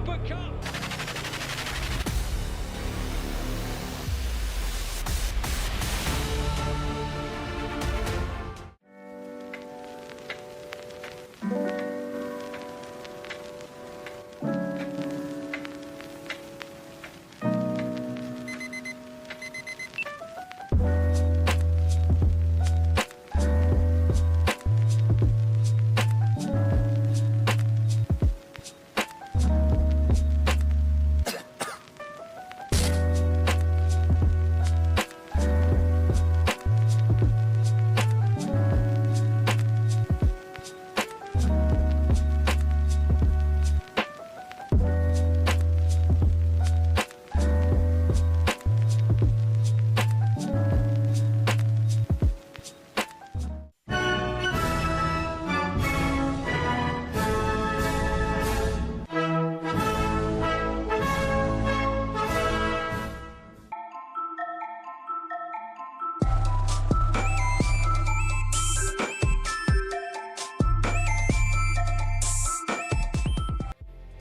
Super Cup.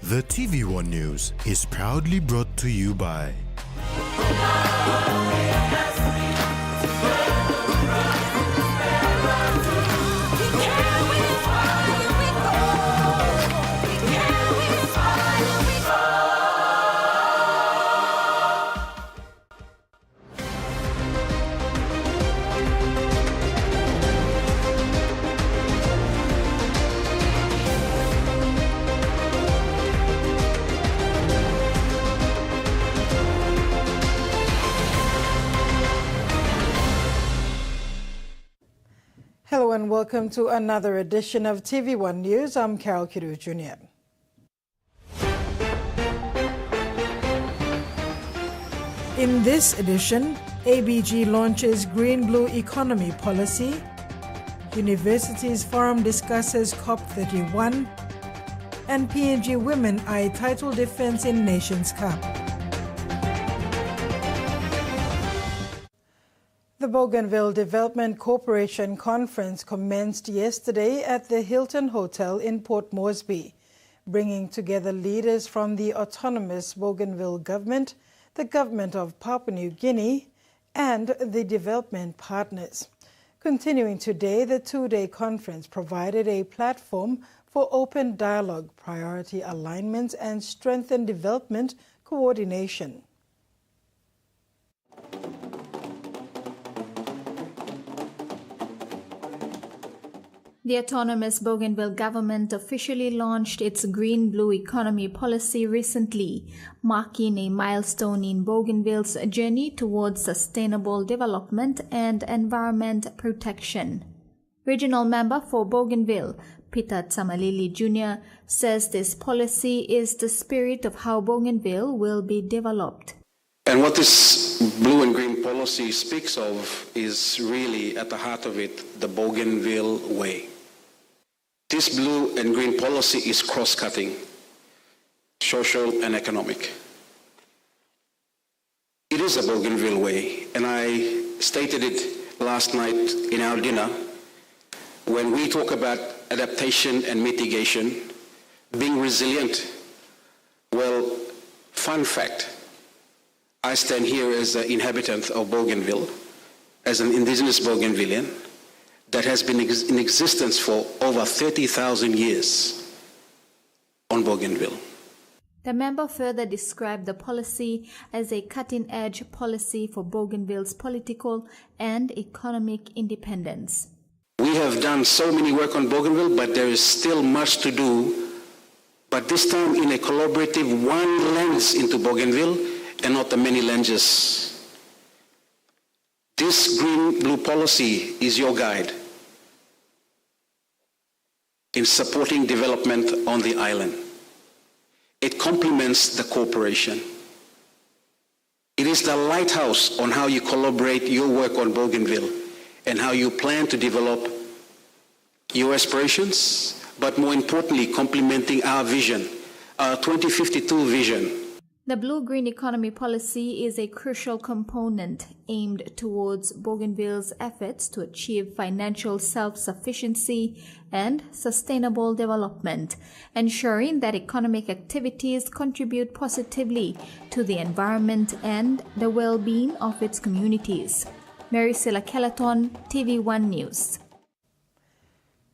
The TVWAN News is proudly brought to you by Hello and welcome to another edition of TVWAN News. I'm Carol Kidu Jr. In this edition, ABG launches Green-Blue Economy Policy, Universities Forum discusses COP31, and PNG women eye title defense in Nations Cup. The Bougainville Development Corporation Conference commenced yesterday at the Hilton Hotel in Port Moresby, bringing together leaders from the autonomous Bougainville government, the government of Papua New Guinea, and the development partners. Continuing today, the two-day conference provided a platform for open dialogue, priority alignment, and strengthened development coordination. The autonomous Bougainville government officially launched its Green-Blue Economy Policy recently, marking a milestone in Bougainville's journey towards sustainable development and environment protection. Regional member for Bougainville, Peter Tamalili Jr., says this policy is the spirit of how Bougainville will be developed. And what this blue and green policy speaks of is really at the heart of it, the Bougainville way. This blue and green policy is cross-cutting, social and economic. It is a Bougainville way, and I stated it last night in our dinner. When we talk about adaptation and mitigation, being resilient, well, fun fact, I stand here as an inhabitant of Bougainville, as an indigenous Bougainvillian, that has been in existence for over 30,000 years on Bougainville. The member further described the policy as a cutting-edge policy for Bougainville's political and economic independence. We have done so many work on Bougainville, but there is still much to do, but this time in a collaborative one lens into Bougainville and not the many lenses. This green-blue policy is your guide in supporting development on the island. It complements the cooperation. It is the lighthouse on how you collaborate your work on Bougainville and how you plan to develop your aspirations, but more importantly, complementing our vision, our 2052 vision. The Blue-Green Economy Policy is a crucial component aimed towards Bougainville's efforts to achieve financial self-sufficiency and sustainable development, ensuring that economic activities contribute positively to the environment and the well-being of its communities. Maricela Kelleton, TV1 News.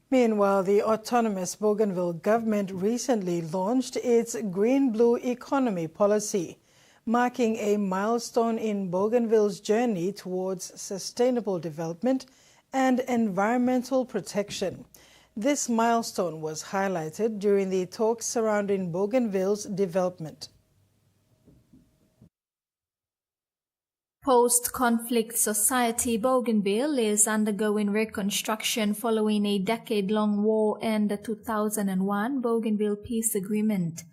Meanwhile, the autonomous Bougainville government recently launched its Green-Blue Economy Policy, marking a milestone in Bougainville's journey towards sustainable development and environmental protection. This milestone was highlighted during the talks surrounding Bougainville's development. Post-conflict society Bougainville is undergoing reconstruction following a decade-long war and the 2001 Bougainville Peace Agreement.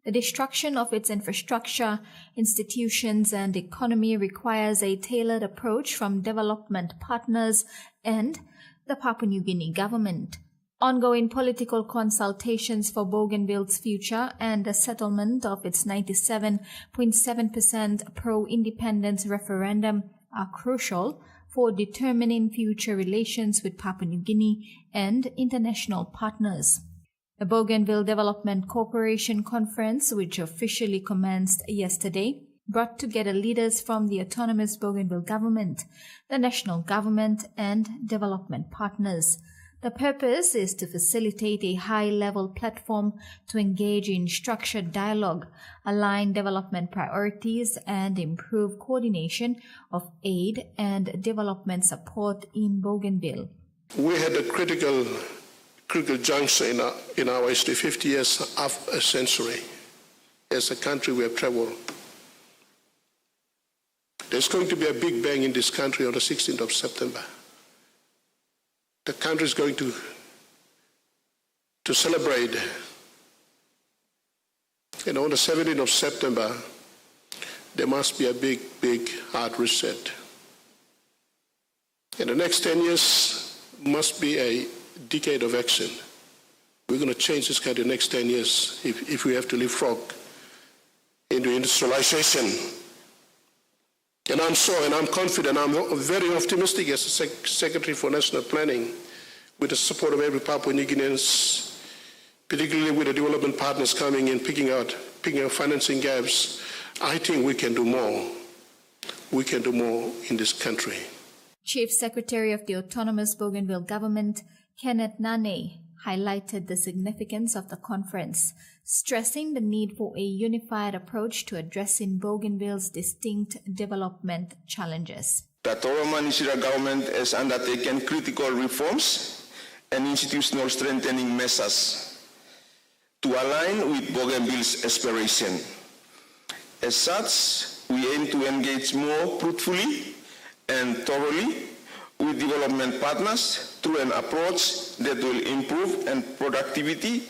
The destruction of its infrastructure, institutions, and economy requires a tailored approach from development partners and the Papua New Guinea government. Ongoing political consultations for Bougainville's future and the settlement of its 97.7% pro-independence referendum are crucial for determining future relations with Papua New Guinea and international partners. The Bougainville Development Corporation Conference, which officially commenced yesterday, brought together leaders from the autonomous Bougainville government, the national government, and development partners. The purpose is to facilitate a high-level platform to engage in structured dialogue, align development priorities, and improve coordination of aid and development support in Bougainville. We had a critical juncture in our history, 50 years, half a century. As a country, we have traveled. There's going to be a big bang in this country on the 16th of September. The country is going to celebrate. And on the 17th of September, there must be a big hard reset. And the next 10 years must be a decade of action. We're going to change this country the next 10 years if we have to leapfrog into industrialization. And I'm confident, I'm very optimistic as a Secretary for National Planning, with the support of every Papua New Guineans, particularly with the development partners coming in, picking out financing gaps. I think we can do more. We can do more in this country. Chief Secretary of the Autonomous Bougainville Government, Kenneth Nane, highlighted the significance of the conference, stressing the need for a unified approach to addressing Bougainville's distinct development challenges. The autonomous government has undertaken critical reforms and institutional strengthening measures to align with Bougainville's aspiration. As such, we aim to engage more fruitfully and thoroughly with development partners through an approach that will improve productivity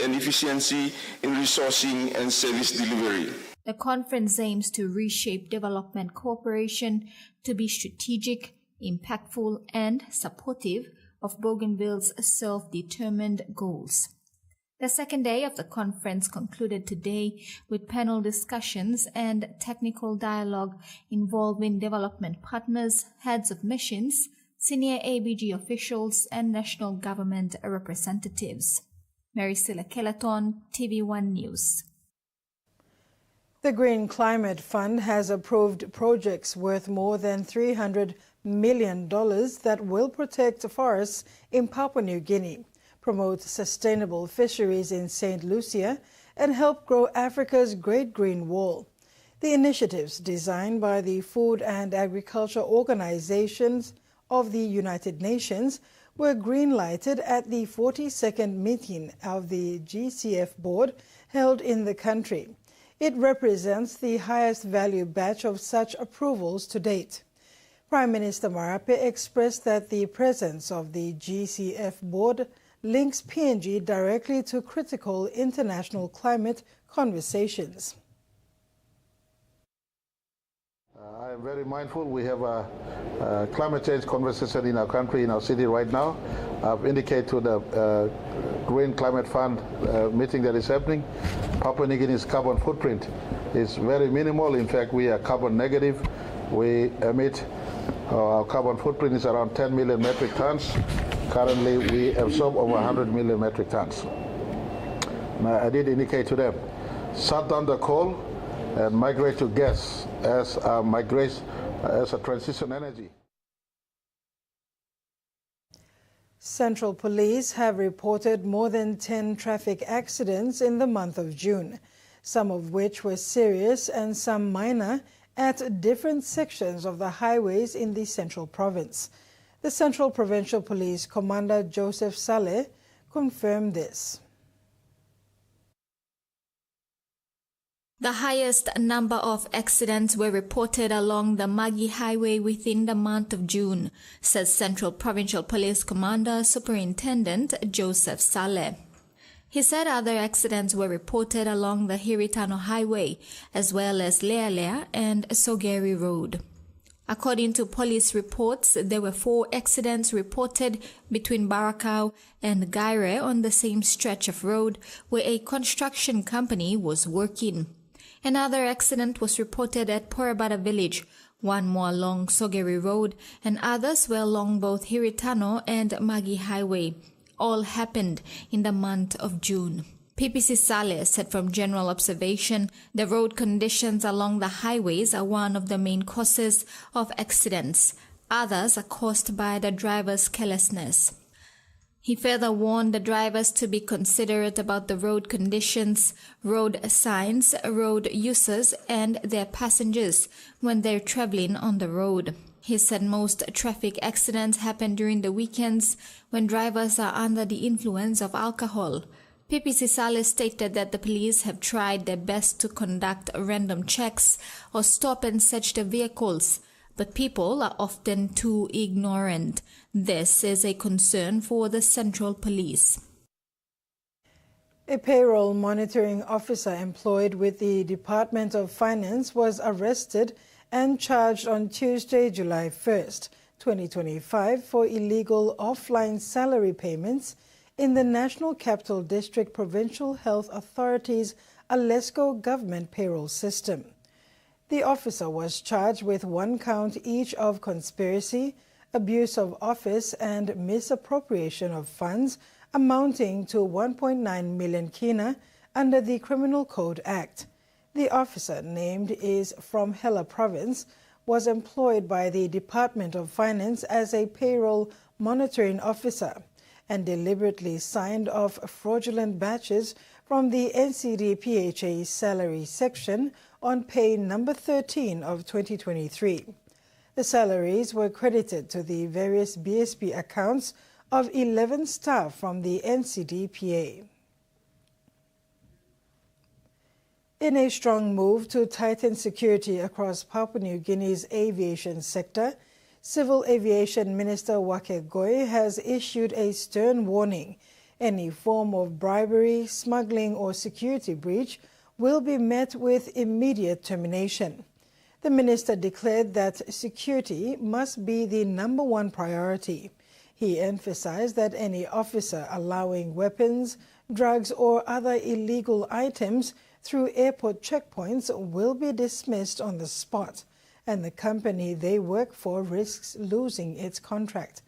and efficiency in resourcing and service delivery. The conference aims to reshape development cooperation to be strategic, impactful, and supportive of Bougainville's self-determined goals. The second day of the conference concluded today with panel discussions and technical dialogue involving development partners, heads of missions, senior ABG officials, and national government representatives. Maricela Kelleton, TV1 News. The Green Climate Fund has approved projects worth more than $300 million that will protect forests in Papua New Guinea, promote sustainable fisheries in St. Lucia, and help grow Africa's Great Green Wall. The initiatives, designed by the Food and Agriculture Organizations of the United Nations, were green-lighted at the 42nd meeting of the GCF board held in the country. It represents the highest value batch of such approvals to date. Prime Minister Marape expressed that the presence of the GCF board links PNG directly to critical international climate conversations. I am very mindful. We have a climate change conversation in our country, in our city right now. I've indicated to the Green Climate Fund meeting that is happening. Papua New Guinea's carbon footprint is very minimal. In fact, we are carbon negative. We emit, our carbon footprint is around 10 million metric tons. Currently, we absorb over 100 million metric tons. Now, I did indicate to them, shut down the coal and migrate to gas as a transition energy. Central Police have reported more than 10 traffic accidents in the month of June, some of which were serious and some minor at different sections of the highways in the Central Province. The Central Provincial Police Commander Joseph Saleh confirmed this. The highest number of accidents were reported along the Magi Highway within the month of June, says Central Provincial Police Commander Superintendent Joseph Saleh. He said other accidents were reported along the Hiritano Highway, as well as Lealea and Sogeri Road. According to police reports, there were 4 accidents reported between Barakau and Gaire on the same stretch of road where a construction company was working. Another accident was reported at Porabada village, one more along Sogeri Road, and others were along both Hiritano and Magi Highway. All happened in the month of June. PPC Saleh said from general observation, the road conditions along the highways are one of the main causes of accidents. Others are caused by the driver's carelessness. He further warned the drivers to be considerate about the road conditions, road signs, road users, and their passengers when they're traveling on the road. He said most traffic accidents happen during the weekends when drivers are under the influence of alcohol. PPC Saleh stated that the police have tried their best to conduct random checks or stop and search the vehicles, but people are often too ignorant. This is a concern for the Central Police. A payroll monitoring officer employed with the Department of Finance was arrested and charged on Tuesday, July 1st, 2025 for illegal offline salary payments in the National Capital District Provincial Health Authority's Alesco government payroll system. The officer was charged with 1 count each of conspiracy, abuse of office, and misappropriation of funds amounting to 1.9 million kina under the Criminal Code Act. The officer, named is from Hela Province, was employed by the Department of Finance as a payroll monitoring officer and deliberately signed off fraudulent batches from the NCD-PHA salary section on pay number 13 of 2023. The salaries were credited to the various BSP accounts of 11 staff from the NCD-PA. In a strong move to tighten security across Papua New Guinea's aviation sector, Civil Aviation Minister Wake Goi has issued a stern warning. Any form of bribery, smuggling or security breach will be met with immediate termination. The minister declared that security must be the #1 priority. He emphasized that any officer allowing weapons, drugs or other illegal items through airport checkpoints will be dismissed on the spot, and the company they work for risks losing its contract.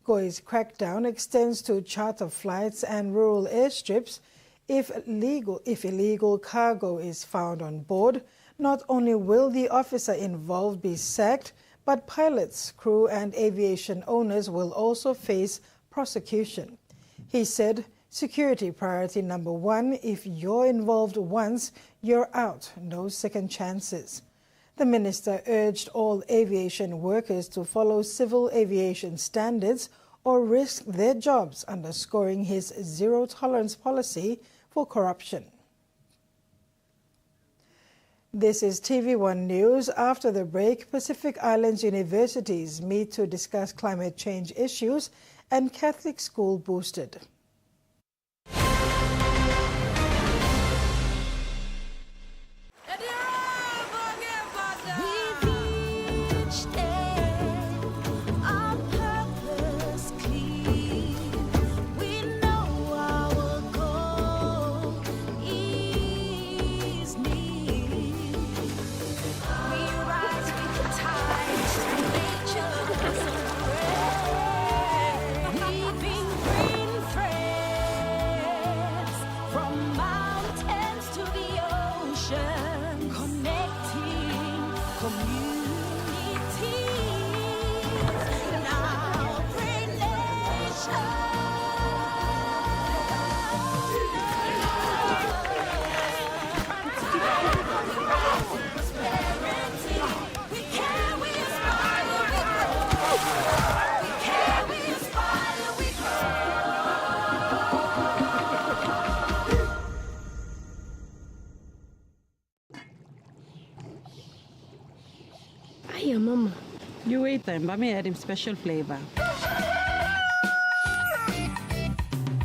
Goi's crackdown extends to charter flights and rural airstrips. If illegal cargo is found on board, not only will the officer involved be sacked, but pilots, crew and aviation owners will also face prosecution. He said, security priority #1, if you're involved once, you're out, no second chances. The minister urged all aviation workers to follow civil aviation standards or risk their jobs, underscoring his zero-tolerance policy for corruption. This is TV1 News. After the break, Pacific Islands universities meet to discuss climate change issues and Catholic school boosted. here, Mama. You wait then, but me add him special flavor.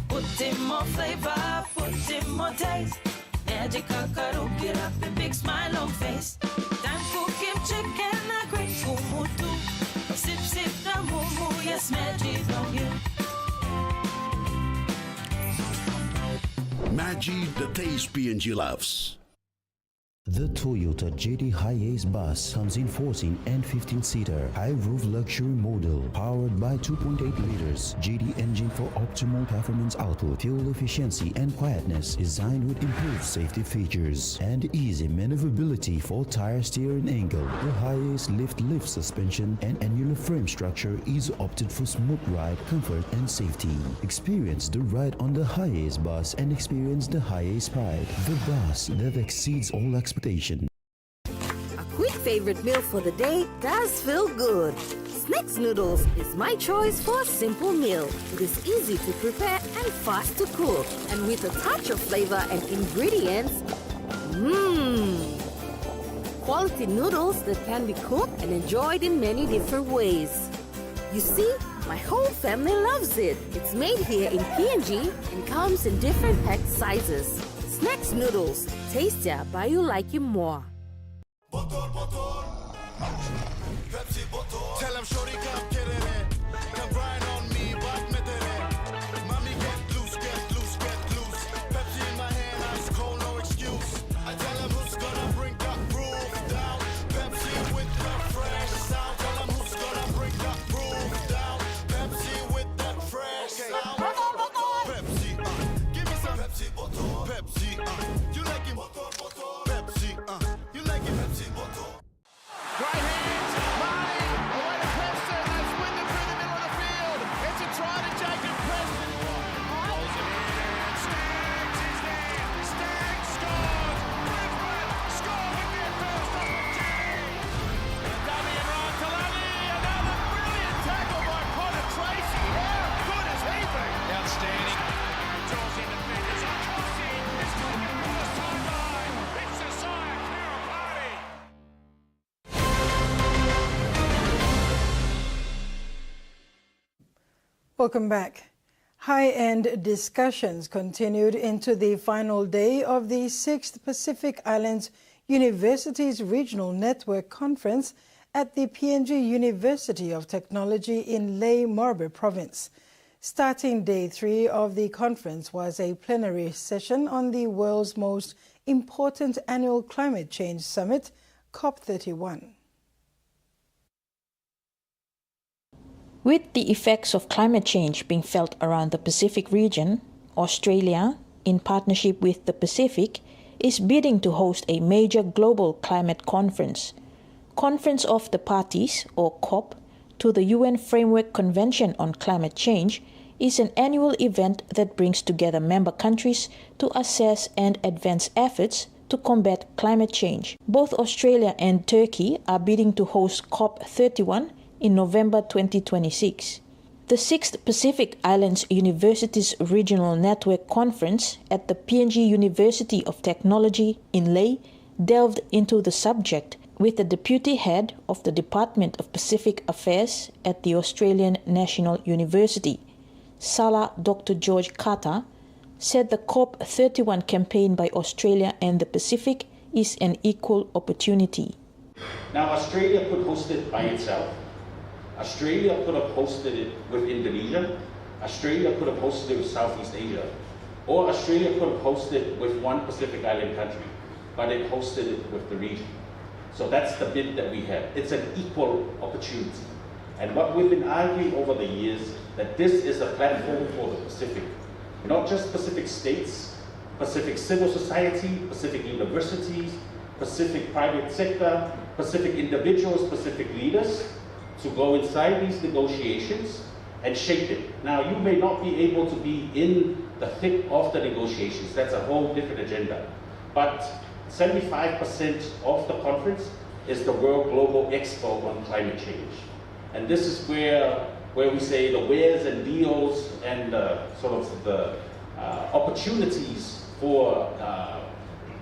Put in more flavor, put in more taste. Magic Kakaru, get up and big smile on face. Time for Kim chicken, a great kumutu. Sip, sip, the moo, yes, magic on you. Maggi, the taste P&G loves. The Toyota JD Hiace bus comes in 14 and 15-seater high-roof luxury model powered by 2.8 liters JD engine for optimal performance output, fuel efficiency and quietness, designed with improved safety features and easy maneuverability for tire steering angle. The Hiace lift suspension and annular frame structure is opted for smooth ride, comfort and safety. Experience the ride on the Hiace bus and experience the Hiace pride, the bus that exceeds all expectations. A quick favorite meal for the day does feel good. Snacks noodles is my choice for a simple meal. It is easy to prepare and fast to cook. And with a touch of flavor and ingredients, quality noodles that can be cooked and enjoyed in many different ways. You see, my whole family loves it. It's made here in P&G and comes in different pack sizes. Snacks noodles, tastier but you like it more. Tell him shorty come get it in. Come grind on me, but met it in. Mommy get loose, get loose, get loose. Pepsi in my hand, ice cold, no excuse. I tell him who's gonna bring the groove down. Pepsi with the fresh sound. Tell him who's gonna bring the groove down. Pepsi with the fresh sound. Pepsi, give me some Pepsi bottle. Pepsi, you like it? Pepsi, you like it? Pepsi bottle. Right hands, Marty, away to Preston, that's Wyndham through the middle of the field. It's a try to Jacob Preston. Rolls it in, and Staggs is there. Staggs scores. Brisbane score with their first opportunity. And Dummy and Ryan Talani, another brilliant tackle by Connor Tracy. How good has he been? Outstanding. Draws in defenders, a crossing. It's looking for the sideline. It's a Sire Carroll party. Welcome back. High-end discussions continued into the final day of the 6th Pacific Islands Universities Regional Network Conference at the PNG University of Technology in Lae, Moribe Province. Starting day 3 of the conference was a plenary session on the world's most important annual climate change summit, COP31. With the effects of climate change being felt around the Pacific region, Australia, in partnership with the Pacific, is bidding to host a major global climate conference. Conference of the Parties, or COP, to the UN Framework Convention on Climate Change is an annual event that brings together member countries to assess and advance efforts to combat climate change. Both Australia and Turkey are bidding to host COP31 in November 2026. The 6th Pacific Islands Universities Regional Network Conference at the PNG University of Technology in Lae delved into the subject with the Deputy Head of the Department of Pacific Affairs at the Australian National University, Sala Dr. George Carter, said the COP31 campaign by Australia and the Pacific is an equal opportunity. Now, Australia could host it by itself. Australia could have hosted it with Indonesia. Australia could have hosted it with Southeast Asia. Or Australia could have hosted it with one Pacific Island country, but it hosted it with the region. So that's the bid that we have. It's an equal opportunity. And what we've been arguing over the years, that this is a platform for the Pacific. Not just Pacific states, Pacific civil society, Pacific universities, Pacific private sector, Pacific individuals, Pacific leaders, to go inside these negotiations and shape it. Now, you may not be able to be in the thick of the negotiations. That's a whole different agenda. But 75% of the conference is the World Global Expo on climate change. And this is where we say the wheres and deals and sort of the opportunities for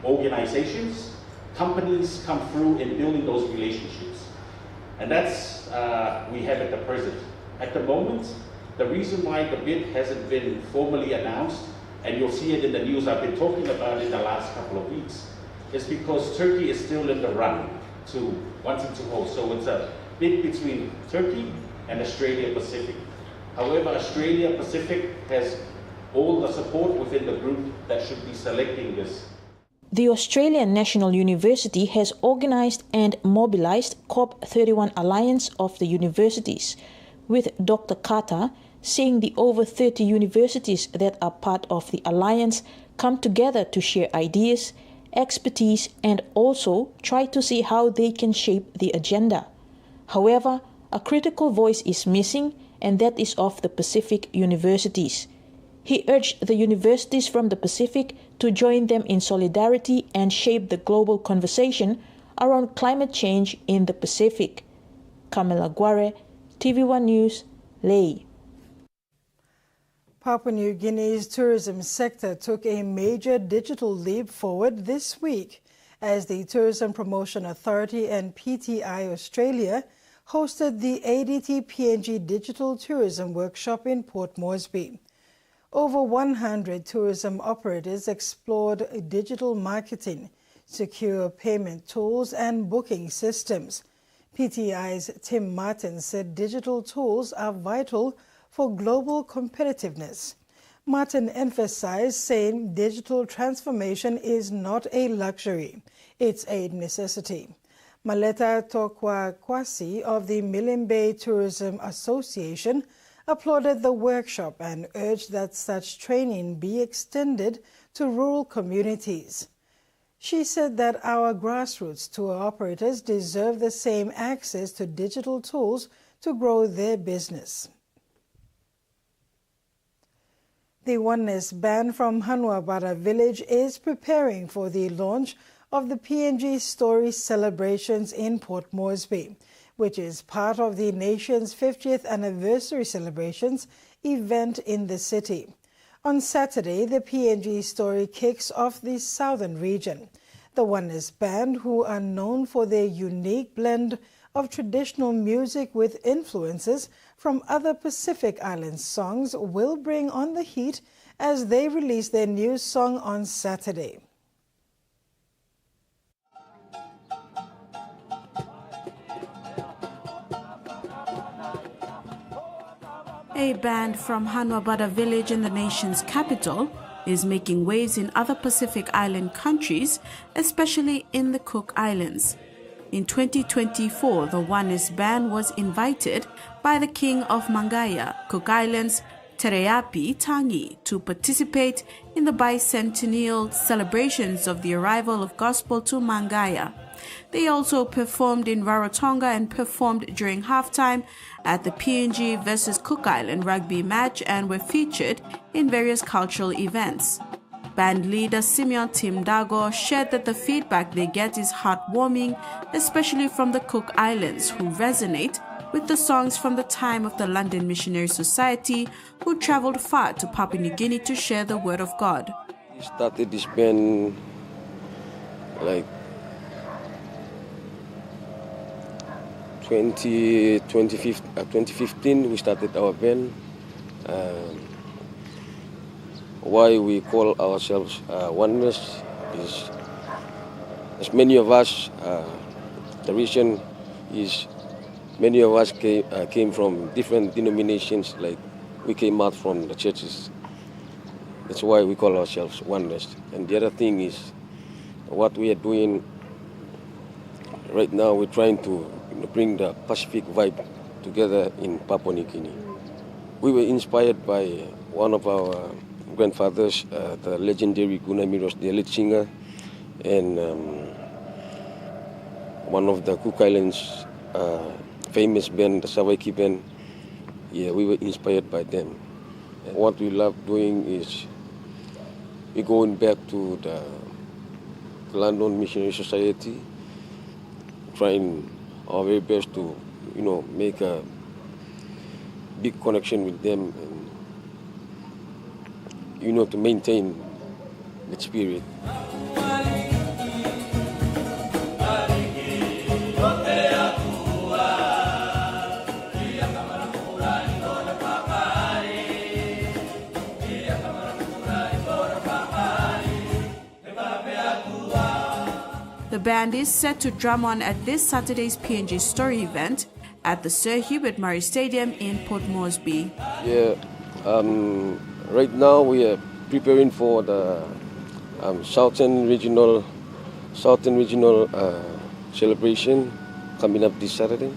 organizations, companies come through in building those relationships. And that's we have at the present. At the moment, the reason why the bid hasn't been formally announced, and you'll see it in the news, I've been talking about it in the last couple of weeks, is because Turkey is still in the run to wanting to host. So it's a bid between Turkey and Australia Pacific. However, Australia Pacific has all the support within the group that should be selecting this. The Australian National University has organized and mobilized COP31 Alliance of the Universities, with Dr. Carter saying the over 30 universities that are part of the alliance come together to share ideas, expertise, and also try to see how they can shape the agenda. However, a critical voice is missing, and that is of the Pacific universities. He urged the universities from the Pacific to join them in solidarity and shape the global conversation around climate change in the Pacific. Kamala Guare, TV1 News, Lae. Papua New Guinea's tourism sector took a major digital leap forward this week as the Tourism Promotion Authority and PTI Australia hosted the ADT PNG Digital Tourism Workshop in Port Moresby. Over 100 tourism operators explored digital marketing, secure payment tools, and booking systems. PTI's Tim Martin said digital tools are vital for global competitiveness. Martin emphasized, saying digital transformation is not a luxury, it's a necessity. Maleta Tokwa Kwasi of the Milne Bay Tourism Association applauded the workshop and urged that such training be extended to rural communities. She said that our grassroots tour operators deserve the same access to digital tools to grow their business. The Oneness band from Hanuabara village is preparing for the launch of the PNG Story celebrations in Port Moresby, which is part of the nation's 50th anniversary celebrations event in the city. On Saturday, the PNG Story kicks off the southern region. The Oneness band, who are known for their unique blend of traditional music with influences from other Pacific Island songs, will bring on the heat as they release their new song on Saturday. A band from Hanuabara village in the nation's capital is making waves in other Pacific Island countries, especially in the Cook Islands. In 2024, the Oneness band was invited by the King of Mangaya, Cook Islands, Tereapi Tangi, to participate in the bicentennial celebrations of the arrival of gospel to Mangaya. They also performed in Rarotonga and performed during halftime at the PNG versus Cook Island rugby match and were featured in various cultural events. Band leader Simeon Tim Dago shared that the feedback they get is heartwarming, especially from the Cook Islands, who resonate with the songs from the time of the London Missionary Society, who traveled far to Papua New Guinea to share the word of God. We started this band like 2015. We started our band. Why we call ourselves Oneness is, as many of us, the reason is many of us came from different denominations, like we came out from the churches. That's why we call ourselves Oneness. And the other thing is what we are doing right now, we're trying to bring the Pacific vibe together in Papua New Guinea. We were inspired by one of our grandfathers, the legendary Gunamiros, the lead singer, and one of the Cook Islands famous band, the Sawaiki band. Yeah, we were inspired by them. And what we love doing is we're going back to the London Missionary Society, trying our very best to, make a big connection with them and, to maintain the spirit. The band is set to drum on at this Saturday's PNG Story event at the Sir Hubert Murray Stadium in Port Moresby. Yeah, right now we are preparing for the Southern Regional celebration coming up this Saturday,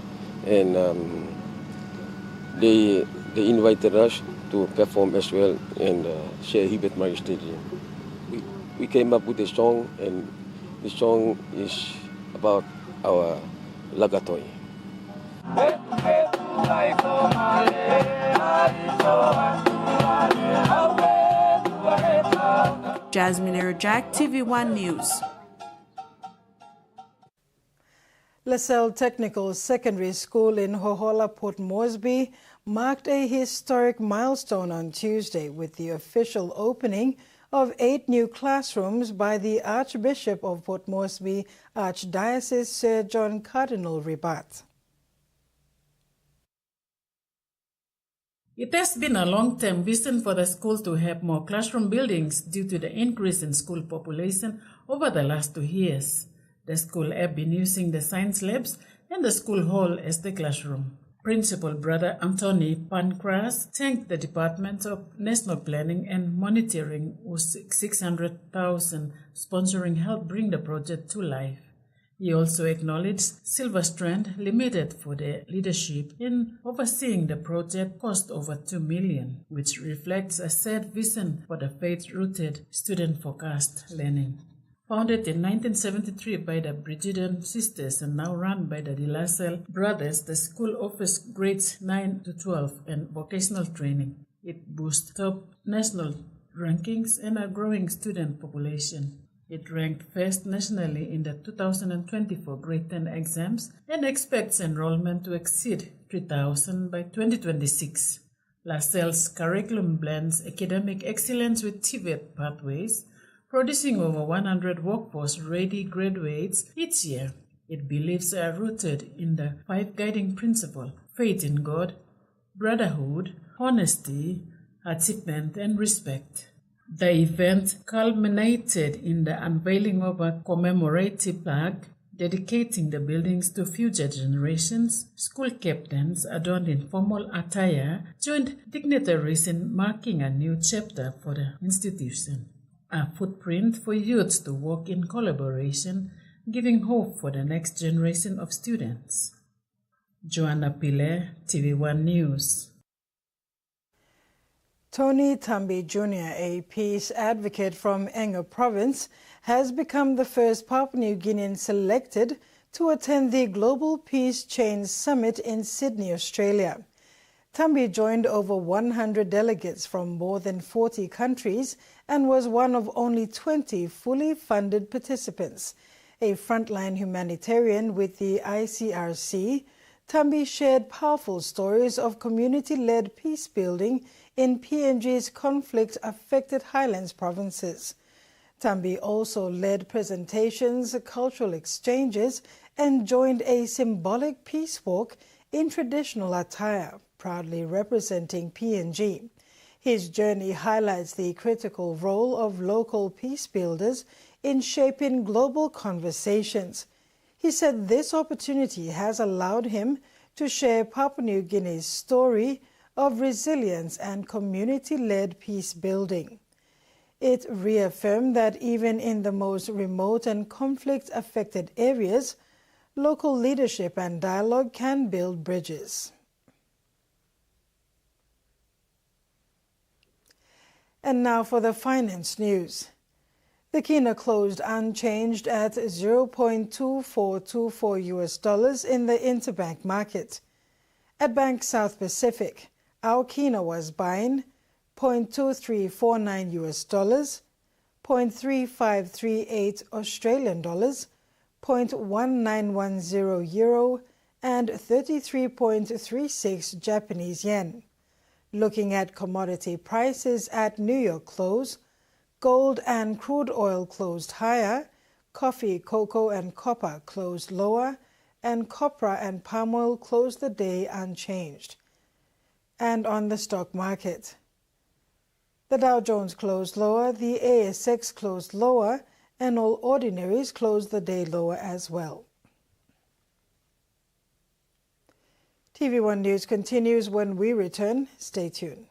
and they invited us to perform as well in the Sir Hubert Murray Stadium. We came up with a song, and the song is about our lagatoi. Jasmine Erojak, TV1 News. LaSalle Technical Secondary School in Hohola, Port Moresby, marked a historic milestone on Tuesday with the official opening of 8 new classrooms by the Archbishop of Port Moresby, Archdiocese Sir John Cardinal Ribat. It has been a long-term vision for the school to have more classroom buildings due to the increase in school population over the last 2 years. The school have been using the science labs and the school hall as the classroom. Principal Brother Anthony Pancras thanked the Department of National Planning and Monitoring with $600,000 sponsoring helped bring the project to life. He also acknowledged Silver Strand Limited for their leadership in overseeing the project cost over $2 million, which reflects a shared vision for the faith-rooted student-focused learning. Founded in 1973 by the Brigidian sisters and now run by the De La Salle brothers, the school offers grades 9 to 12 and vocational training. It boosts top national rankings and a growing student population. It ranked first nationally in the 2024 Grade 10 exams and expects enrollment to exceed 3,000 by 2026. LaSalle's curriculum blends academic excellence with TVET pathways, producing over 100 workforce-ready graduates each year. It believes are rooted in the 5 guiding principles: faith in God, brotherhood, honesty, achievement, and respect. The event culminated in the unveiling of a commemorative plaque dedicating the buildings to future generations. School captains, adorned in formal attire, joined dignitaries in marking a new chapter for the institution. A footprint for youths to work in collaboration, giving hope for the next generation of students. Joanna Pile, TV1 News. Tony Tambi Jr., a peace advocate from Enga Province, has become the first Papua New Guinean selected to attend the Global Peace Change Summit in Sydney, Australia. Tambi joined over 100 delegates from more than 40 countries and was one of only 20 fully funded participants. A frontline humanitarian with the ICRC, Tambi shared powerful stories of community-led peace building in PNG's conflict-affected highlands provinces. Tambi also led presentations, cultural exchanges, and joined a symbolic peace walk in traditional attire, proudly representing PNG. His journey highlights the critical role of local peace builders in shaping global conversations. He said this opportunity has allowed him to share Papua New Guinea's story of resilience and community-led peace building. It reaffirmed that even in the most remote and conflict-affected areas, local leadership and dialogue can build bridges. And now for the finance news. The kina closed unchanged at $0.2424 in the interbank market. At Bank South Pacific, our kina was buying $0.2349 $0.3538 Australian dollars, $0.1910 euro, and 33.36 Japanese yen. Looking at commodity prices at New York close, gold and crude oil closed higher, coffee, cocoa, and copper closed lower, and copra and palm oil closed the day unchanged. And on the stock market, the Dow Jones closed lower, the ASX closed lower, and all ordinaries closed the day lower as well. TV1 News continues when we return. Stay tuned.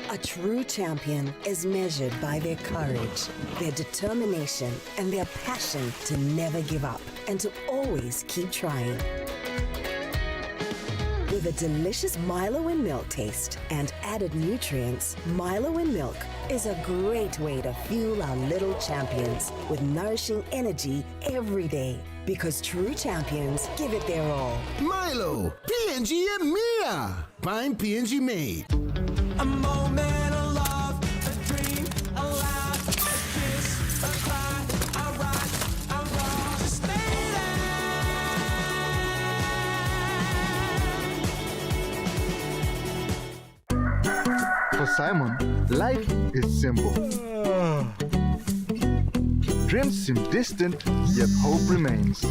A true champion is measured by their courage, their determination, and their passion to never give up and to always keep trying. With a delicious Milo in milk taste and added nutrients, Milo in milk is a great way to fuel our little champions with nourishing energy every day. Because true champions give it their all. Milo, P&G and Mia. Find P&G made. A moment of love, a dream, a laugh, a kiss, a cry, a rock, a roll, just stay there. For Simon, life is simple. Dreams seem distant, yet hope remains.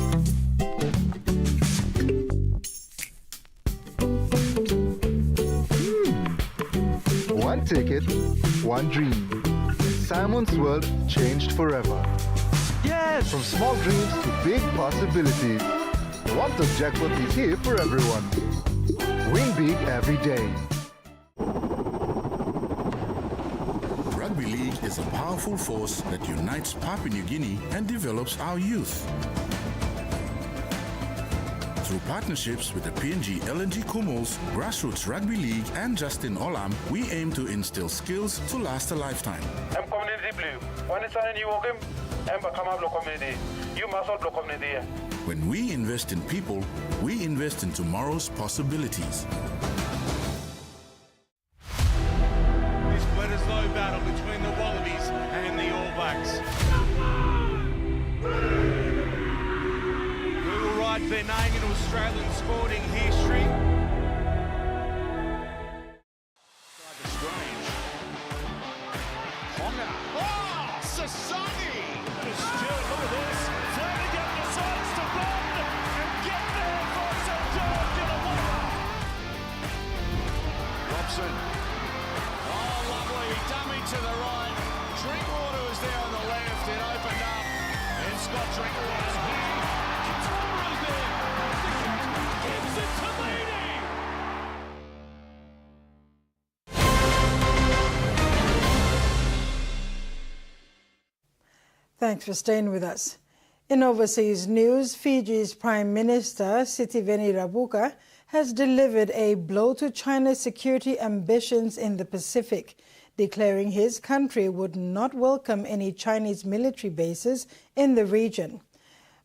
One ticket, one dream. Simon's world changed forever. Yes! From small dreams to big possibilities. The One-Top Jackpot is here for everyone. Win big every day. Rugby League is a powerful force that unites Papua New Guinea and develops our youth. Through partnerships with the PNG LNG Kumals, Grassroots Rugby League and Justin Olam, we aim to instill skills to last a lifetime. I'm community blue. When it's on you walk him, I'm come up community. You must all community. When we invest in people, we invest in tomorrow's possibilities. This Bledisloe battle between the Wallabies and the All Blacks. We will write their name into Australian sporting history. Oh, Sasaki! Still, look at this. Flanagan decides to run and get there for St. George Illawarra. Robson. Oh, lovely. Dummy to the right. Drinkwater was there on the left. It opened up. And Scott Drinkwater's here. Katara's there. The captain gives it to Leedy. Thanks for staying with us. In overseas news, Fiji's Prime Minister, Sitiveni Rabuka, has delivered a blow to China's security ambitions in the Pacific, declaring his country would not welcome any Chinese military bases in the region.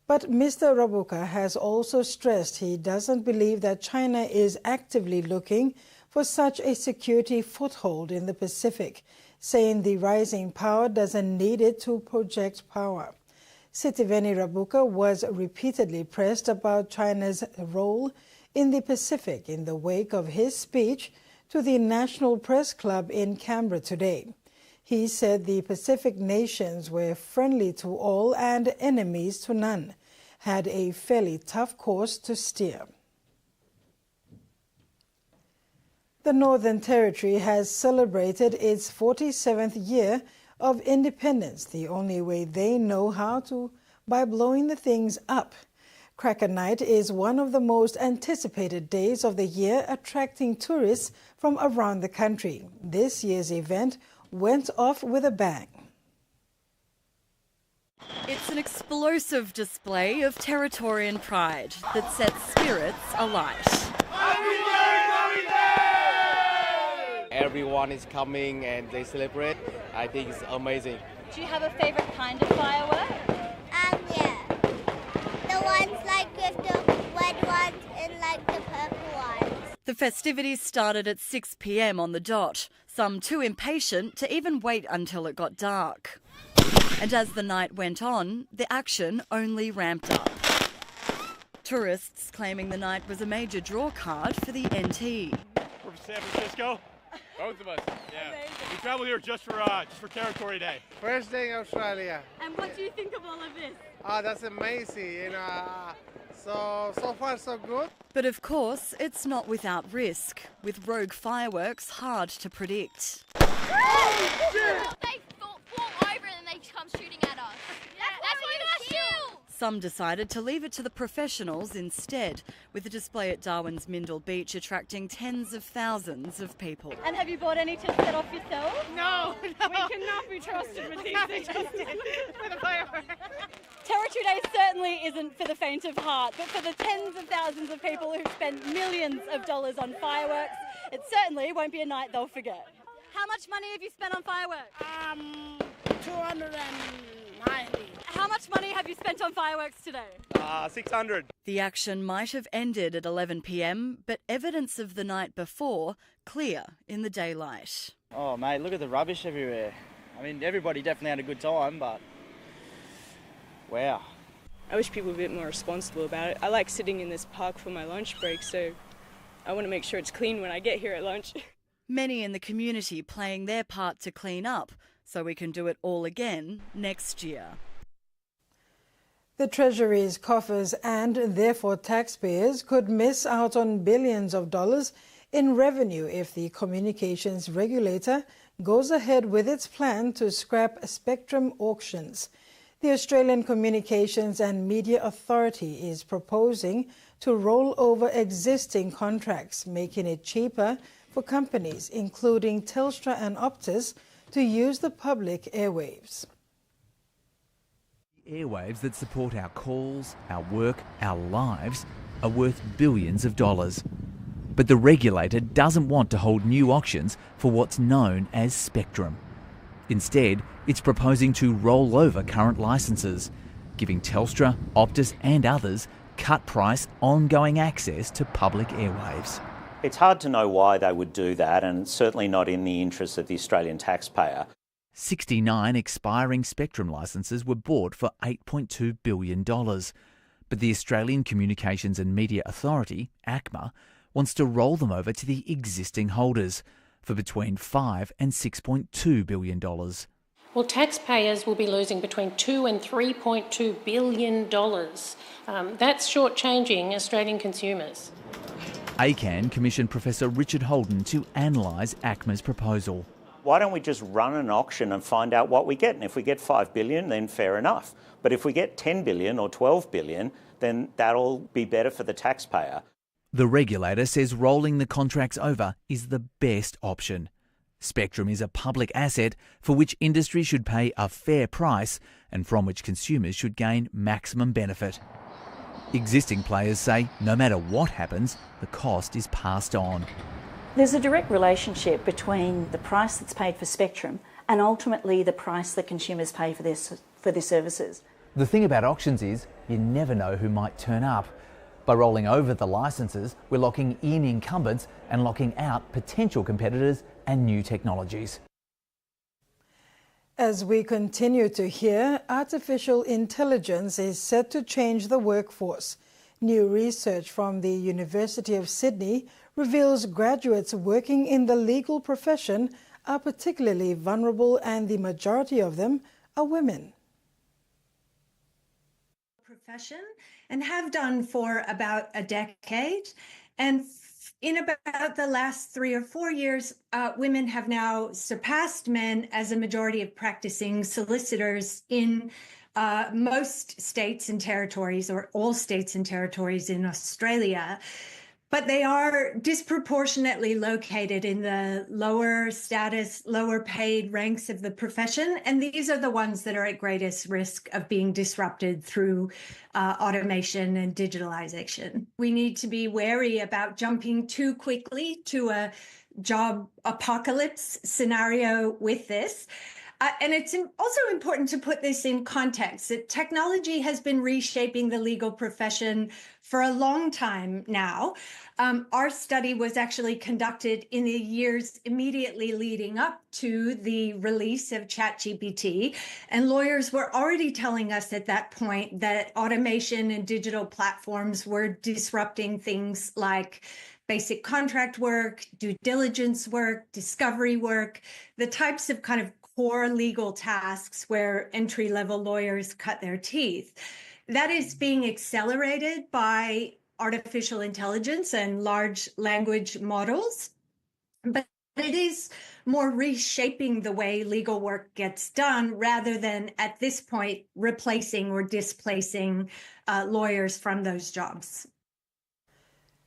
But Mr. Rabuka has also stressed he doesn't believe that China is actively looking for such a security foothold in the Pacific, saying the rising power doesn't need it to project power. Sitiveni Rabuka was repeatedly pressed about China's role in the Pacific in the wake of his speech to the National Press Club in Canberra today. He said the Pacific nations were friendly to all and enemies to none, had a fairly tough course to steer. The Northern Territory has celebrated its 47th year of independence, the only way they know how to, by blowing the things up. Cracker Night is one of the most anticipated days of the year, attracting tourists from around the country. This year's event went off with a bang. It's an explosive display of Territorian pride that sets spirits alight. Everyone is coming and they celebrate. I think it's amazing. Do you have a favourite kind of firework? Yeah. The ones like with the red ones and like the purple ones. The festivities started at 6 p.m. on the dot, some too impatient to even wait until it got dark. And as the night went on, the action only ramped up. Tourists claiming the night was a major draw card for the NT. From San Francisco, both of us. Yeah, we traveled here just for Territory Day. First day in Australia. And what do you think of all of this? Oh, that's amazing. So far so good. But of course, it's not without risk, with rogue fireworks hard to predict. Oh, they fall over and they come shooting at us. That's why we shoot. Some decided to leave it to the professionals instead, with the display at Darwin's Mindle Beach attracting tens of thousands of people. And have you bought any to set off yourself? No. We cannot be trusted with these things for the fireworks. Territory Day certainly isn't for the faint of heart, but for the tens of thousands of people who've spent millions of dollars on fireworks, it certainly won't be a night they'll forget. How much money have you spent on fireworks? 290. How much money have you spent on fireworks today? 600. The action might have ended at 11 p.m, but evidence of the night before clear in the daylight. Oh, mate, look at the rubbish everywhere. I mean, everybody definitely had a good time, but wow. I wish people were a bit more responsible about it. I like sitting in this park for my lunch break, so I want to make sure it's clean when I get here at lunch. Many in the community playing their part to clean up so we can do it all again next year. The Treasury's coffers and therefore taxpayers could miss out on billions of dollars in revenue if the communications regulator goes ahead with its plan to scrap spectrum auctions. The Australian Communications and Media Authority is proposing to roll over existing contracts, making it cheaper for companies, including Telstra and Optus, to use the public airwaves. Airwaves that support our calls, our work, our lives are worth billions of dollars. But the regulator doesn't want to hold new auctions for what's known as spectrum. Instead, it's proposing to roll over current licences, giving Telstra, Optus and others cut-price ongoing access to public airwaves. It's hard to know why they would do that, and certainly not in the interests of the Australian taxpayer. 69 expiring spectrum licences were bought for $8.2 billion. But the Australian Communications and Media Authority, ACMA, wants to roll them over to the existing holders for between $5 and $6.2 billion. Well, taxpayers will be losing between $2 and $3.2 billion. That's shortchanging Australian consumers. ACAN commissioned Professor Richard Holden to analyse ACMA's proposal. Why don't we just run an auction and find out what we get? And if we get $5 billion, then fair enough. But if we get $10 billion or $12 billion, then that'll be better for the taxpayer. The regulator says rolling the contracts over is the best option. Spectrum is a public asset for which industry should pay a fair price and from which consumers should gain maximum benefit. Existing players say no matter what happens, the cost is passed on. There's a direct relationship between the price that's paid for spectrum and ultimately the price that consumers pay for their services. The thing about auctions is you never know who might turn up. By rolling over the licences, we're locking in incumbents and locking out potential competitors and new technologies. As we continue to hear, artificial intelligence is set to change the workforce. New research from the University of Sydney reveals graduates working in the legal profession are particularly vulnerable, and the majority of them are women. Profession and have done for about a decade. And in about the last 3 or 4 years, women have now surpassed men as a majority of practicing solicitors in most states and territories, or all states and territories in Australia, but they are disproportionately located in the lower status, lower paid ranks of the profession. And these are the ones that are at greatest risk of being disrupted through automation and digitalization. We need to be wary about jumping too quickly to a job apocalypse scenario with this. And it's also important to put this in context that technology has been reshaping the legal profession for a long time now. Our study was actually conducted in the years immediately leading up to the release of ChatGPT, and lawyers were already telling us at that point that automation and digital platforms were disrupting things like basic contract work, due diligence work, discovery work, the types of kind of core legal tasks where entry-level lawyers cut their teeth. That is being accelerated by artificial intelligence and large language models, but it is more reshaping the way legal work gets done rather than, at this point, replacing or displacing lawyers from those jobs.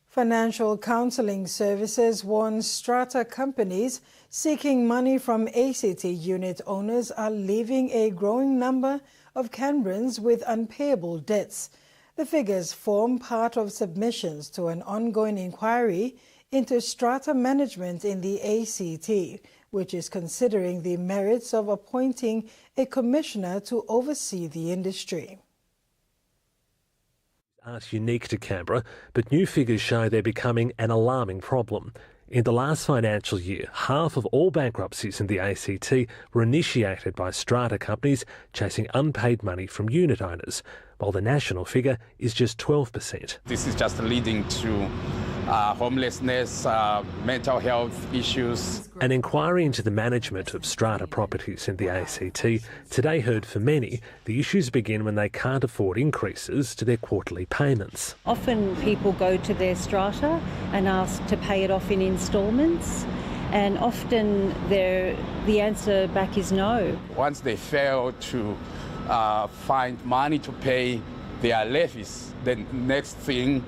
Financial counseling services warns Strata companies seeking money from ACT unit owners are leaving a growing number of Canberrans with unpayable debts. The figures form part of submissions to an ongoing inquiry into Strata management in the ACT, which is considering the merits of appointing a commissioner to oversee the industry. Aren't unique to Canberra, but new figures show they're becoming an alarming problem. In the last financial year, half of all bankruptcies in the ACT were initiated by Strata companies chasing unpaid money from unit owners, while the national figure is just 12%. This is just leading to homelessness, mental health issues. An inquiry into the management of Strata properties in the ACT today heard for many the issues begin when they can't afford increases to their quarterly payments. Often people go to their Strata and ask to pay it off in instalments, and often the answer back is no. Once they fail to find money to pay their levies, then next thing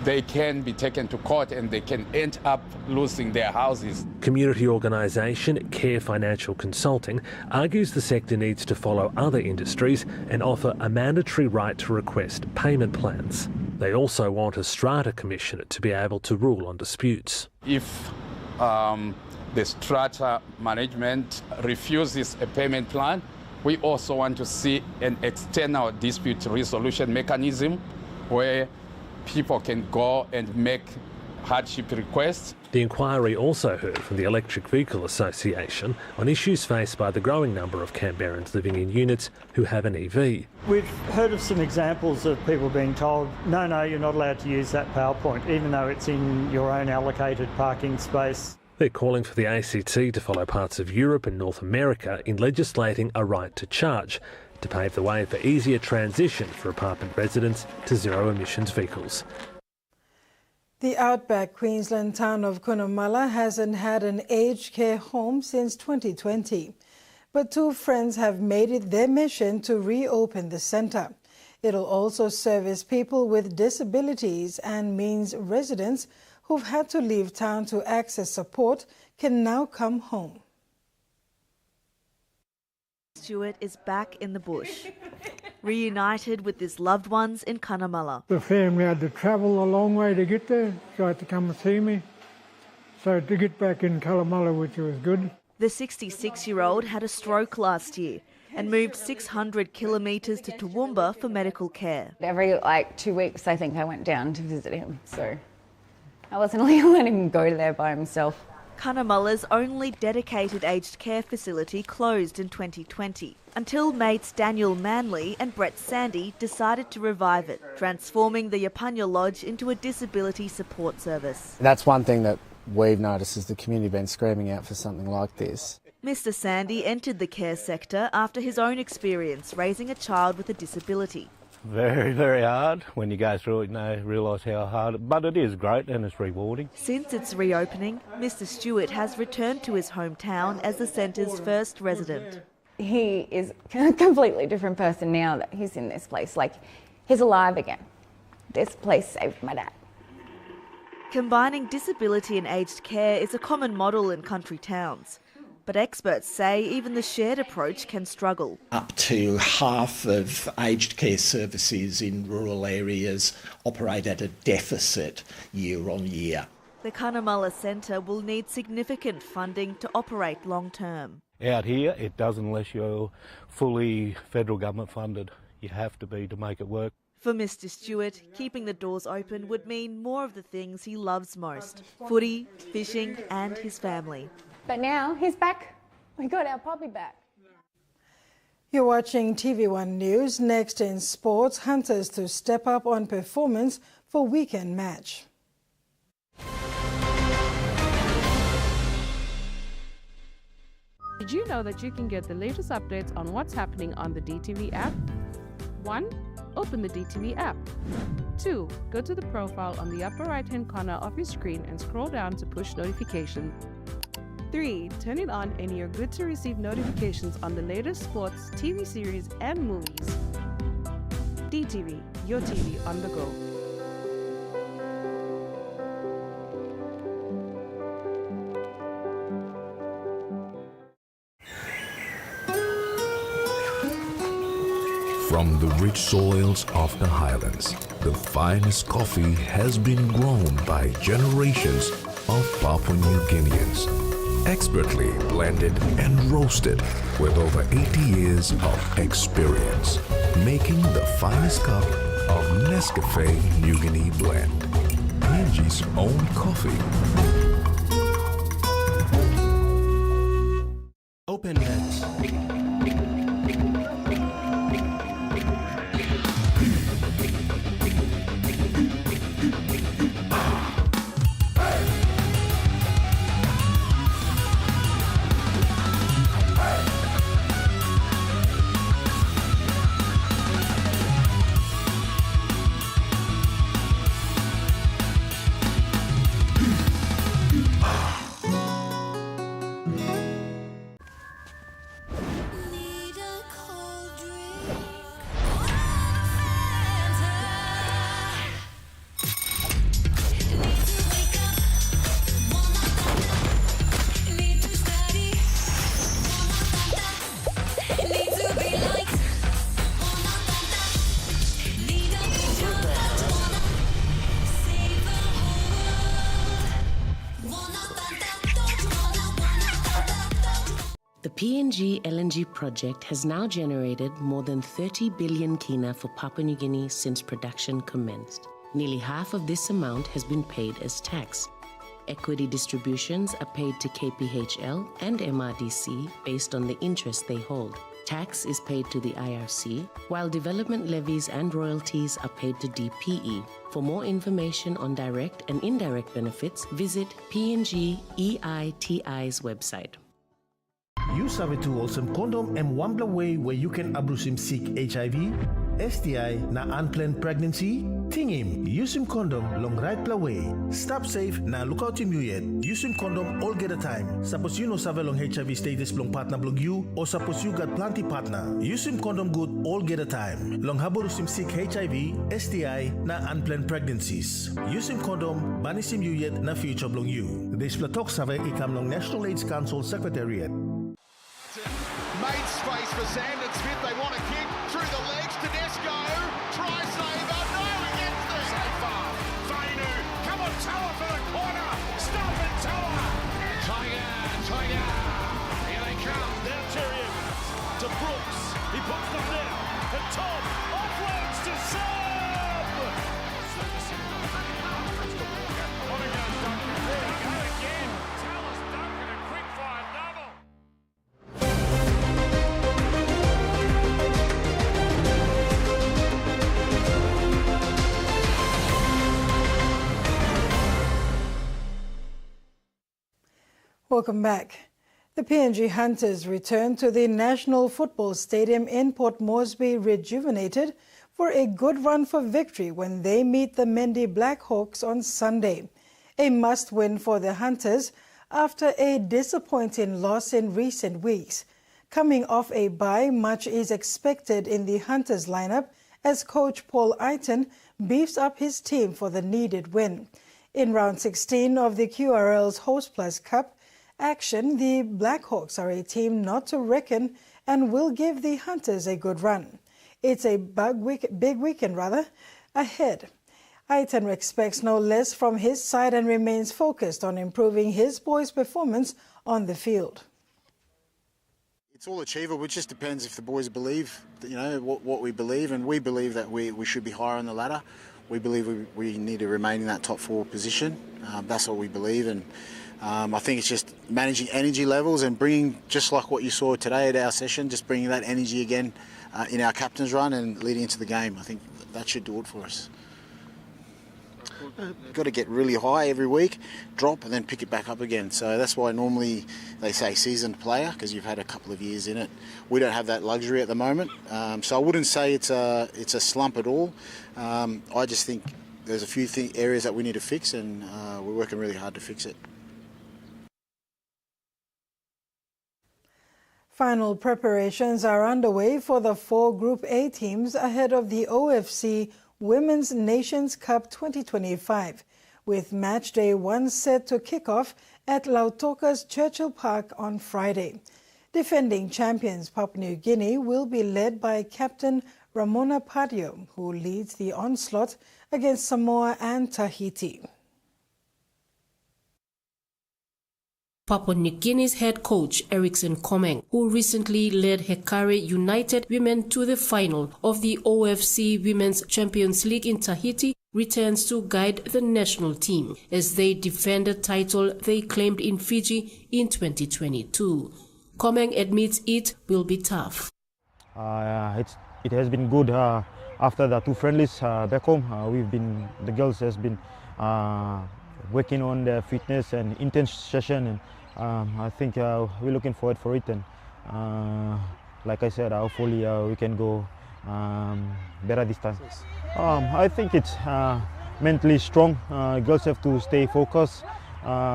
they can be taken to court and they can end up losing their houses. Community organisation Care Financial Consulting argues the sector needs to follow other industries and offer a mandatory right to request payment plans. They also want a Strata commissioner to be able to rule on disputes. If the Strata management refuses a payment plan, we also want to see an external dispute resolution mechanism where people can go and make hardship requests. The inquiry also heard from the Electric Vehicle Association on issues faced by the growing number of Canberrans living in units who have an EV. We've heard of some examples of people being told, no, you're not allowed to use that power point, even though it's in your own allocated parking space. They're calling for the ACT to follow parts of Europe and North America in legislating a right to charge, to pave the way for easier transition for apartment residents to zero-emissions vehicles. The outback Queensland town of Cunnamulla hasn't had an aged care home since 2020. But two friends have made it their mission to reopen the centre. It'll also service people with disabilities and means residents who've had to leave town to access support can now come home. Stewart is back in the bush, reunited with his loved ones in Cunnamulla. The family had to travel a long way to get there, so had to come and see me. So to get back in Cunnamulla, which was good. The 66-year-old had a stroke last year and moved 600 kilometres to Toowoomba for medical care. Every 2 weeks I think I went down to visit him, so I wasn't letting him go there by himself. Cunnamulla's only dedicated aged care facility closed in 2020 until mates Daniel Manley and Brett Sandy decided to revive it, transforming the Yapanya Lodge into a disability support service. That's one thing that we've noticed is the community been screaming out for something like this. Mr. Sandy entered the care sector after his own experience raising a child with a disability. Very, very hard. When you go through it, you realise how hard, but it is great and it's rewarding. Since its reopening, Mr. Stewart has returned to his hometown as the centre's first resident. he is a completely different person now that he's in this place. Like, he's alive again. This place saved my dad. Combining disability and aged care is a common model in country towns. But experts say even the shared approach can struggle. Up to half of aged care services in rural areas operate at a deficit year on year. The Cunnamulla Centre will need significant funding to operate long term. Out here, it doesn't unless you're fully federal government funded. You have to be to make it work. For Mr. Stewart, keeping the doors open would mean more of the things he loves most: footy, fishing and his family. But now he's back. We got our puppy back. You're watching TVWAN News. Next in sports, Hunters to step up on performance for weekend match. Did you know that you can get the latest updates on what's happening on the DTV app? 1. Open the DTV app. 2. Go to the profile on the upper right-hand corner of your screen and scroll down to push notifications. 3. Turn it on and you're good to receive notifications on the latest sports, TV series and movies. DTV, your TV on the go. From the rich soils of the highlands, the finest coffee has been grown by generations of Papua New Guineans. Expertly blended and roasted with over 80 years of experience, making the finest cup of Nescafe New Guinea blend. PNG's own coffee. Open Net. The PNG LNG project has now generated more than 30 billion kina for Papua New Guinea since production commenced. Nearly half of this amount has been paid as tax. Equity distributions are paid to KPHL and MRDC based on the interest they hold. Tax is paid to the IRC, while development levies and royalties are paid to DPE. For more information on direct and indirect benefits, visit PNG EITI's website. Use our tools and condom and one way where you can abuse him seek HIV, STI na unplanned pregnancy. Ting him, use him condom long right way. Stop safe na look out him you yet. Use him condom all get a time. Suppose you know save long HIV status long partner blog you or suppose you got plenty partner. Use him condom good all get a time. Long haborus him seek HIV, STI na unplanned pregnancies. Use him condom banis him you yet na future blog you. This platok save ikam long National AIDS Council Secretariat. Made space for Sandon Smith. They want a kick through the legs. Tedesco. Try saver. No, he gets there. Safer. Fainu. Come on, Toa for the corner. Stop it, Toa. Tiger. Here they come. Down Terry Evans. To Brooks. He puts them down. To Tom. Offloads to Sub. On again, Duncan. There we go again. Tallis Duncan, a quick fire double. Welcome back. The PNG Hunters returned to the National Football Stadium in Port Moresby rejuvenated for a good run for victory when they meet the Mendi Black Hawks on Sunday. A must-win for the Hunters after a disappointing loss in recent weeks. Coming off a bye, much is expected in the Hunters lineup as coach Paul Eitan beefs up his team for the needed win. In round 16 of the QRL's Host Plus Cup action, the Blackhawks are a team not to reckon and will give the Hunters a good run. It's a big weekend ahead. Eitan expects no less from his side and remains focused on improving his boys' performance on the field. It's all achievable. It just depends if the boys believe, what we believe, and we believe that we should be higher on the ladder. We believe we need to remain in that top 4 position. That's what we believe, and I think it's just managing energy levels and bringing, just like what you saw today at our session, just bringing that energy again in our captain's run and leading into the game. I think that should do it for us. Got to get really high every week, drop, and then pick it back up again. So that's why normally they say seasoned player, because you've had a couple of years in it. We don't have that luxury at the moment, so I wouldn't say it's a slump at all. I just think there's a few areas that we need to fix, and we're working really hard to fix it. Final preparations are underway for the 4 Group A teams ahead of the OFC Women's Nations Cup 2025, with match day 1 set to kick off at Lautoka's Churchill Park on Friday. Defending champions Papua New Guinea will be led by Captain Ramona Padio, who leads the onslaught against Samoa and Tahiti. Papua New Guinea's head coach Erickson Komeng, who recently led Hekari United Women to the final of the OFC Women's Champions League in Tahiti, returns to guide the national team as they defend the title they claimed in Fiji in 2022. Komeng admits it will be tough. It has been good after the 2 friendlies back home. The girls has been working on their fitness and intense session, and I think we're looking forward for it, and like I said, hopefully we can go better this time. I think it's mentally strong. Girls have to stay focused,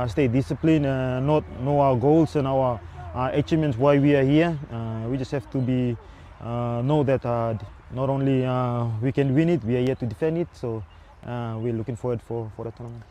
stay disciplined, not know our goals and our achievements, why we are here. We just have to be know that not only we can win it, we are here to defend it, so we're looking forward for the tournament.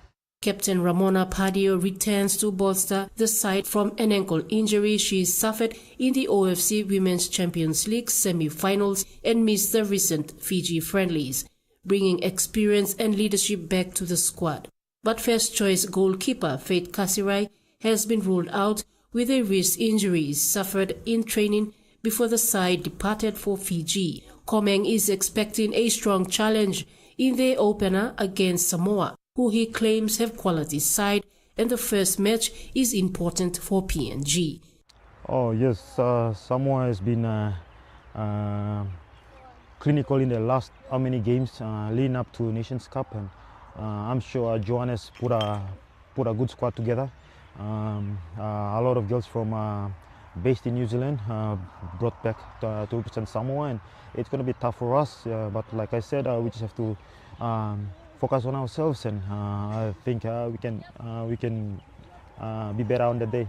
Captain Ramona Padio returns to bolster the side from an ankle injury she suffered in the OFC Women's Champions League semi-finals and missed the recent Fiji friendlies, bringing experience and leadership back to the squad. But first-choice goalkeeper Faith Kasirai has been ruled out with a wrist injury suffered in training before the side departed for Fiji. Komeng is expecting a strong challenge in their opener against Samoa, who he claims have quality side, and the first match is important for PNG. Oh yes, Samoa has been clinical in the last how many games leading up to Nations Cup, and I'm sure Johannes put a good squad together. A lot of girls from based in New Zealand brought back to represent Samoa, and it's going to be tough for us. But like I said, we just have to focus on ourselves, and I think we can be better on the day.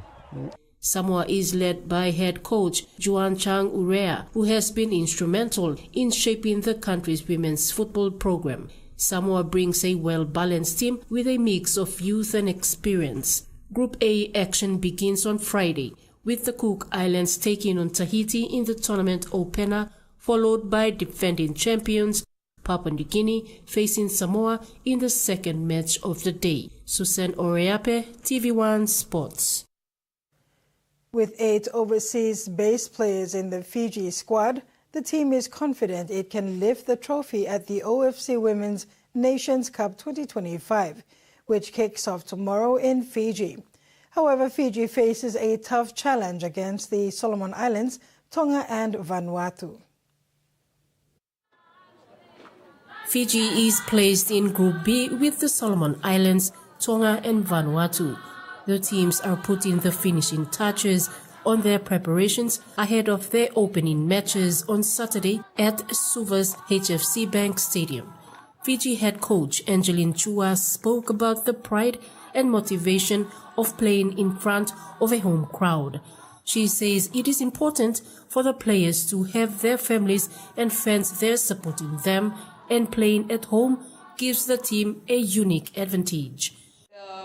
Samoa is led by head coach Juan Chang Urea, who has been instrumental in shaping the country's women's football program. Samoa brings a well-balanced team with a mix of youth and experience. Group A action begins on Friday, with the Cook Islands taking on Tahiti in the tournament opener, followed by defending champions Papua New Guinea facing Samoa in the second match of the day. Susan Oreape, TVWAN Sports. With 8 overseas-based players in the Fiji squad, the team is confident it can lift the trophy at the OFC Women's Nations Cup 2025, which kicks off tomorrow in Fiji. However, Fiji faces a tough challenge against the Solomon Islands, Tonga and Vanuatu. Fiji is placed in Group B with the Solomon Islands, Tonga and Vanuatu. The teams are putting the finishing touches on their preparations ahead of their opening matches on Saturday at Suva's HFC Bank Stadium. Fiji head coach Angeline Chua spoke about the pride and motivation of playing in front of a home crowd. She says it is important for the players to have their families and fans there supporting them, and playing at home gives the team a unique advantage.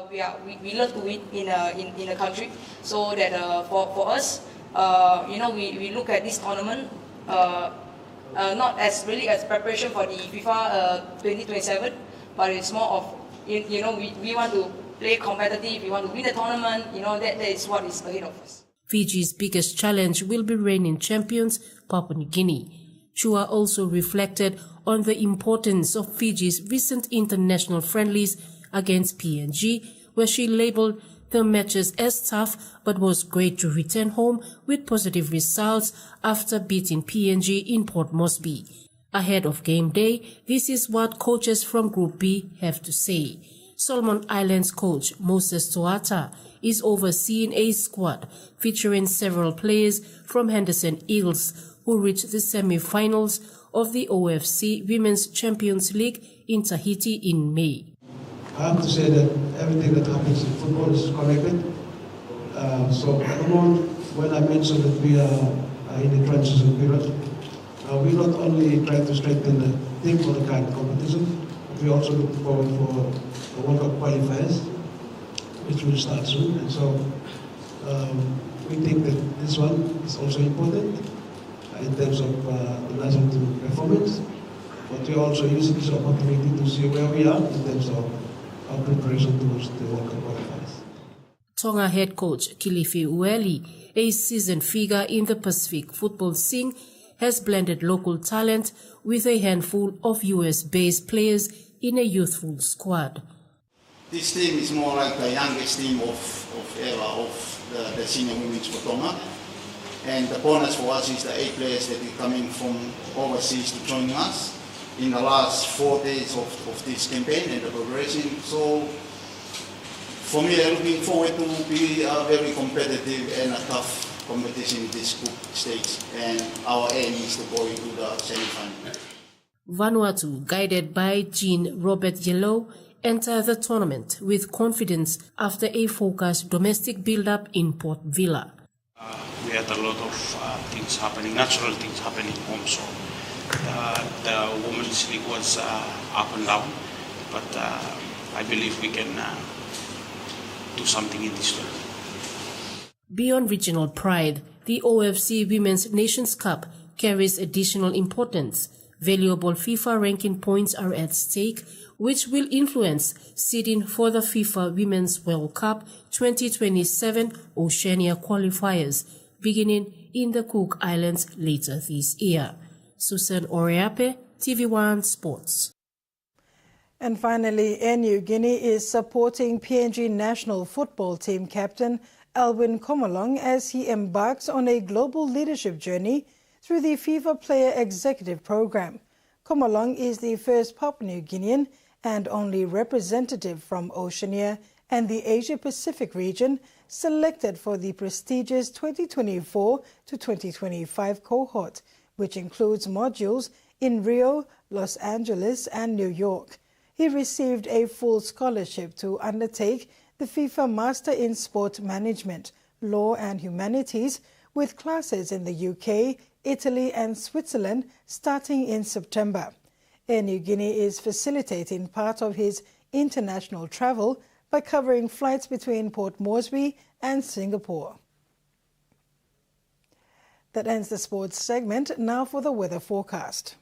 We love to win in a country, so that for us, we look at this tournament not as really as preparation for the FIFA 2027, but it's more of we want to play competitive, we want to win the tournament. That is what is ahead of us. Fiji's biggest challenge will be reigning champions Papua New Guinea. Chua also reflected on the importance of Fiji's recent international friendlies against PNG, where she labelled the matches as tough, but was great to return home with positive results after beating PNG in Port Moresby. Ahead of game day, this is what coaches from Group B have to say. Solomon Islands coach Moses Toata is overseeing a squad featuring several players from Henderson Eagles who reached the semi-finals of the OFC Women's Champions League in Tahiti in May. I have to say that everything that happens in football is connected. So at the moment, when I mentioned that we are in the transition period, we not only try to strengthen the team for the current competition, but we also look forward for the World Cup qualifiers, which will start soon. And so we think that this one is also important in terms of the national team performance. But we also use this opportunity to see where we are in terms of our preparation towards the World Cup qualifiers. Tonga head coach Kilifi Ueli, a seasoned figure in the Pacific football scene, has blended local talent with a handful of US-based players in a youthful squad. This team is more like the youngest team of the senior women's for Tonga. And the bonus for us is the 8 players that are coming from overseas to join us in the last 4 days of this campaign and the preparation. So for me, I'm looking forward to be very competitive and a tough competition in this group stage. And our aim is to go into the semi-final. Vanuatu, guided by Jean Robert Yellow, enter the tournament with confidence after a focused domestic build-up in Port Vila. We had a lot of things happening, natural things happening home. So the Women's League was up and down, but I believe we can do something in this tournament. Beyond regional pride, the OFC Women's Nations Cup carries additional importance. Valuable FIFA ranking points are at stake, which will influence seeding for the FIFA Women's World Cup 2027 Oceania qualifiers, beginning in the Cook Islands later this year. Susan Oreape, TVWAN Sports. And finally, Air New Guinea is supporting PNG national football team captain Alwyn Komolong as he embarks on a global leadership journey through the FIFA Player Executive Program. Komolong is the first Papua New Guinean and only representative from Oceania and the Asia-Pacific region selected for the prestigious 2024 to 2025 cohort, which includes modules in Rio, Los Angeles, and New York. He received a full scholarship to undertake the FIFA Master in Sport Management, Law and Humanities, with classes in the UK, Italy, and Switzerland starting in September. Air New Guinea is facilitating part of his international travel by covering flights between Port Moresby and Singapore. That ends the sports segment. Now for the weather forecast.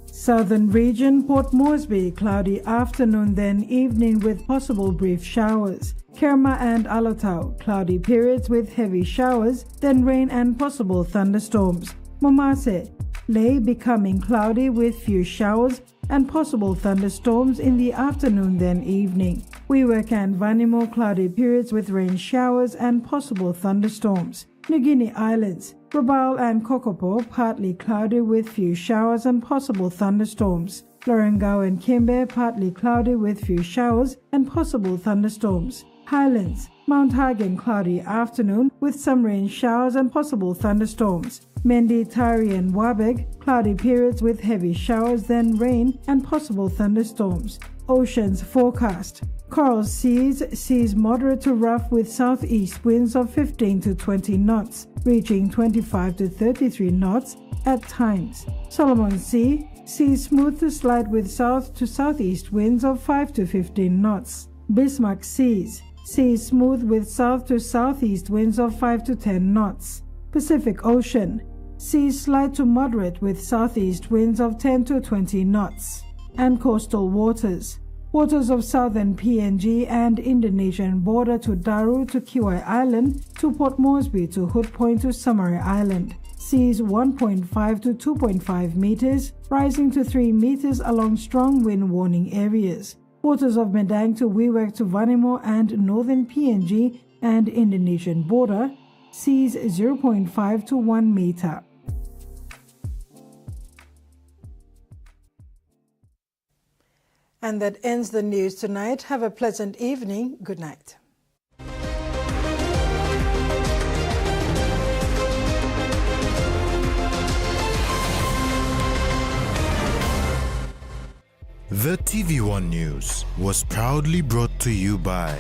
Southern region, Port Moresby, cloudy afternoon then evening with possible brief showers. Kerma and Alotau, cloudy periods with heavy showers, then rain and possible thunderstorms. Momase, Ley becoming cloudy with few showers and possible thunderstorms in the afternoon then evening. Wewak and Vanimo, cloudy periods with rain showers and possible thunderstorms. New Guinea Islands, Rabaul and Kokopo, partly cloudy with few showers and possible thunderstorms. Lorengau and Kimbe, partly cloudy with few showers and possible thunderstorms. Highlands, Mount Hagen, cloudy afternoon with some rain showers and possible thunderstorms. Mendi, Tari and Wabeg, cloudy periods with heavy showers then rain and possible thunderstorms. Oceans forecast. Coral seas moderate to rough with southeast winds of 15 to 20 knots, reaching 25 to 33 knots at times. Solomon Sea, seas smooth to slight with south to southeast winds of 5 to 15 knots. Bismarck seas smooth with south to southeast winds of 5 to 10 knots. Pacific Ocean, seas slight to moderate with southeast winds of 10 to 20 knots. And coastal waters of southern PNG and Indonesian border to Daru to Kiwai Island to Port Moresby to Hood Point to Samari Island. Seas 1.5 to 2.5 meters, rising to 3 meters along strong wind warning areas. Waters of Medang to Wewak to Vanimo and northern PNG and Indonesian border, seas 0.5 to 1 meter. And that ends the news tonight. Have a pleasant evening. Good night. The TVWAN News was proudly brought to you by